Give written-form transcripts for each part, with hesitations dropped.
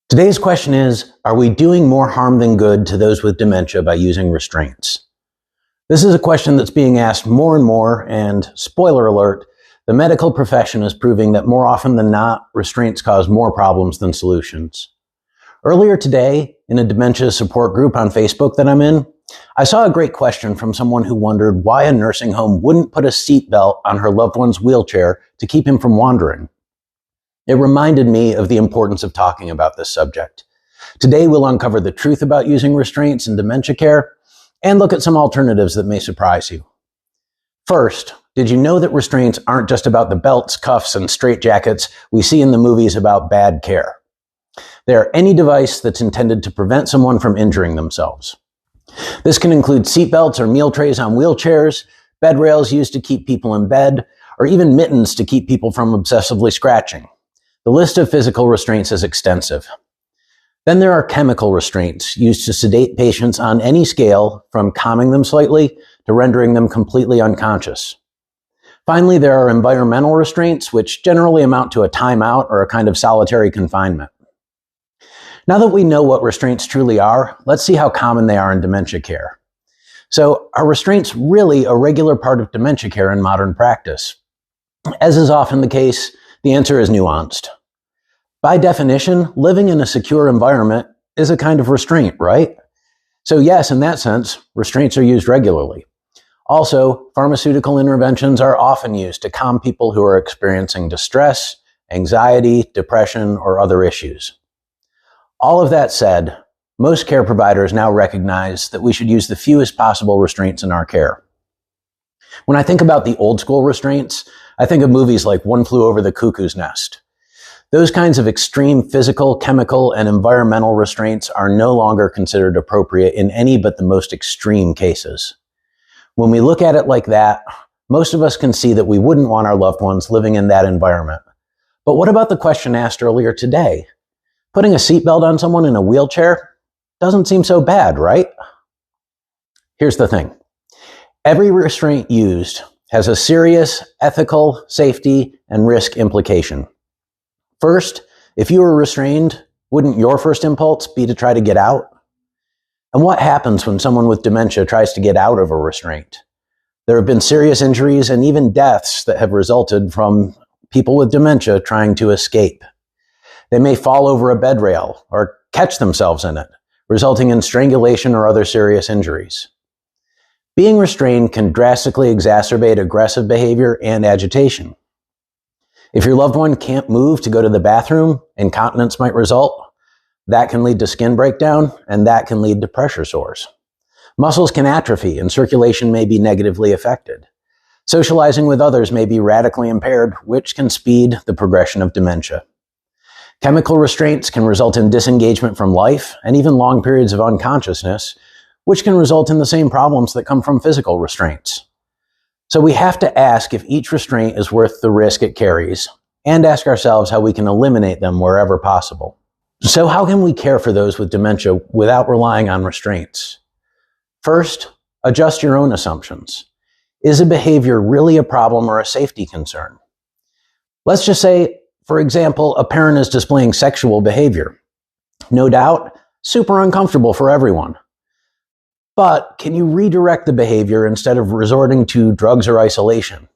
Today's question is, are we doing more harm than good to those with dementia by using restraints? This is a question that's being asked more and more, and spoiler alert, the medical profession is proving that more often than not, restraints cause more problems than solutions. Earlier today, in a dementia support group on Facebook that I'm in, I saw a great question from someone who wondered why a nursing home wouldn't put a seatbelt on her loved one's wheelchair to keep him from wandering. It reminded me of the importance of talking about this subject. Today, we'll uncover the truth about using restraints in dementia care and look at some alternatives that may surprise you. First, did you know that restraints aren't just about the belts, cuffs, and straitjackets we see in the movies about bad care? They are any device that's intended to prevent someone from injuring themselves. This can include seatbelts or meal trays on wheelchairs, bed rails used to keep people in bed, or even mittens to keep people from obsessively scratching. The list of physical restraints is extensive. Then there are chemical restraints used to sedate patients on any scale, from calming them slightly to rendering them completely unconscious. Finally, there are environmental restraints, which generally amount to a timeout or a kind of solitary confinement. Now that we know what restraints truly are, let's see how common they are in dementia care. So, are restraints really a regular part of dementia care in modern practice? As is often the case, the answer is nuanced. By definition, living in a secure environment is a kind of restraint, right? So yes, in that sense, restraints are used regularly. Also, pharmaceutical interventions are often used to calm people who are experiencing distress, anxiety, depression, or other issues. All of that said, most care providers now recognize that we should use the fewest possible restraints in our care. When I think about the old school restraints, I think of movies like One Flew Over the Cuckoo's Nest. Those kinds of extreme physical, chemical, and environmental restraints are no longer considered appropriate in any but the most extreme cases. When we look at it like that, most of us can see that we wouldn't want our loved ones living in that environment. But what about the question asked earlier today? Putting a seatbelt on someone in a wheelchair doesn't seem so bad, right? Here's the thing. Every restraint used has a serious ethical, safety, and risk implication. First, if you were restrained, wouldn't your first impulse be to try to get out? And what happens when someone with dementia tries to get out of a restraint? There have been serious injuries and even deaths that have resulted from people with dementia trying to escape. They may fall over a bed rail or catch themselves in it, resulting in strangulation or other serious injuries. Being restrained can drastically exacerbate aggressive behavior and agitation. If your loved one can't move to go to the bathroom, incontinence might result. That can lead to skin breakdown, and that can lead to pressure sores. Muscles can atrophy, and circulation may be negatively affected. Socializing with others may be radically impaired, which can speed the progression of dementia. Chemical restraints can result in disengagement from life and even long periods of unconsciousness, which can result in the same problems that come from physical restraints. So we have to ask if each restraint is worth the risk it carries, and ask ourselves how we can eliminate them wherever possible. So how can we care for those with dementia without relying on restraints? First, adjust your own assumptions. Is a behavior really a problem or a safety concern? Let's just say, for example, a parent is displaying sexual behavior. No doubt, super uncomfortable for everyone. But can you redirect the behavior instead of resorting to drugs or isolation?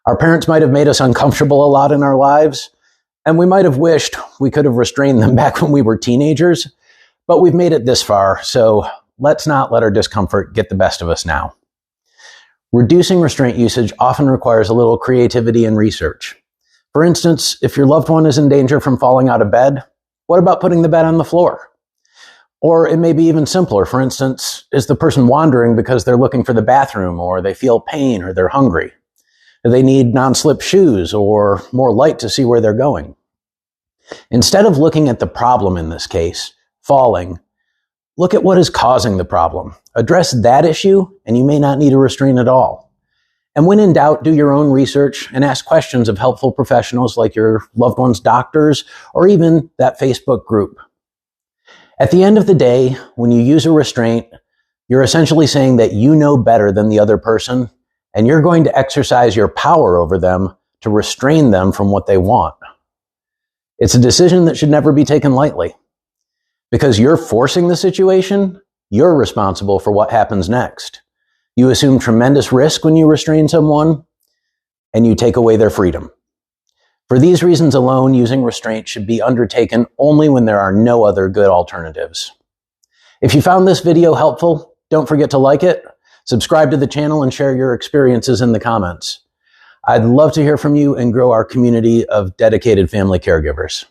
Our parents might have made us uncomfortable a lot in our lives, and we might have wished we could have restrained them back when we were teenagers, but we've made it this far, so let's not let our discomfort get the best of us now. Reducing restraint usage often requires a little creativity and research. For instance, if your loved one is in danger from falling out of bed, what about putting the bed on the floor? Or it may be even simpler. For instance, is the person wandering because they're looking for the bathroom, or they feel pain, or they're hungry? Do they need non-slip shoes or more light to see where they're going? Instead of looking at the problem in this case, falling, look at what is causing the problem. Address that issue, and you may not need a restraint at all. And when in doubt, do your own research and ask questions of helpful professionals like your loved one's doctors or even that Facebook group. At the end of the day, when you use a restraint, you're essentially saying that you know better than the other person, and you're going to exercise your power over them to restrain them from what they want. It's a decision that should never be taken lightly. Because you're forcing the situation, you're responsible for what happens next. You assume tremendous risk when you restrain someone, and you take away their freedom. For these reasons alone, using restraint should be undertaken only when there are no other good alternatives. If you found this video helpful, don't forget to like it, subscribe to the channel, and share your experiences in the comments. I'd love to hear from you and grow our community of dedicated family caregivers.